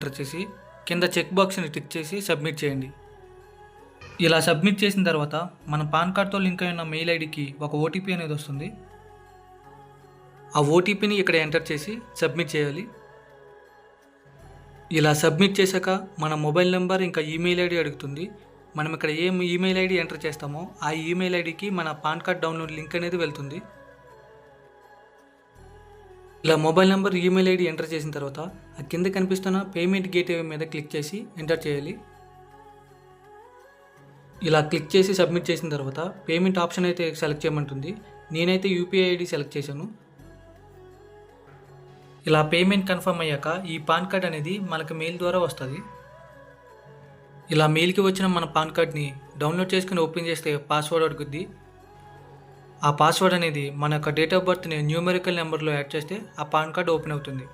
Enter చేసి కింద check బాక్స్ని టిక్ చేసి సబ్మిట్ చేయండి. ఇలా సబ్మిట్ చేసిన తర్వాత మన పాన్ కార్డ్తో లింక్ అయిన మెయిల్ ఐడికి ఒక ఓటీపీ అనేది వస్తుంది. ఆ ఓటీపీని ఇక్కడ ఎంటర్ చేసి సబ్మిట్ చేయాలి. ఇలా సబ్మిట్ చేశాక మన మొబైల్ నెంబర్ ఇంకా ఈమెయిల్ ఐడి అడుగుతుంది. మనం ఇక్కడ ఏ ఈమెయిల్ ఐడి ఎంటర్ చేస్తామో ఆ ఈమెయిల్ ఐడికి మన పాన్ కార్డ్ డౌన్లోడ్ లింక్ అనేది వెళ్తుంది. ఇలా mobile number email ID enter చేసిన తర్వాత ఆ కింద కనిపిస్తున్న పేమెంట్ గేట్వే మీద క్లిక్ చేసి ఎంటర్ చేయాలి. ఇలా క్లిక్ చేసి సబ్మిట్ చేసిన తర్వాత పేమెంట్ ఆప్షన్ అయితే సెలెక్ట్ చేయమంటుంది. నేనైతే యూపీఐ ఐడి సెలెక్ట్ చేశాను. ఇలా పేమెంట్ కన్ఫర్మ్ అయ్యాక ఈ పాన్ కార్డ్ అనేది మనకు మెయిల్ ద్వారా వస్తుంది. ఇలా మెయిల్కి వచ్చిన మన పాన్ కార్డ్ని డౌన్లోడ్ చేసుకుని ఓపెన్ చేస్తే పాస్వర్డ్ అడుగుద్ది. ఆ పాస్వర్డ్ అనేది మన యొక్క డేట్ ఆఫ్ బర్త్ని న్యూమెరికల్ నెంబర్లో యాడ్ చేస్తే ఆ పాన్ కార్డ్ ఓపెన్ అవుతుంది.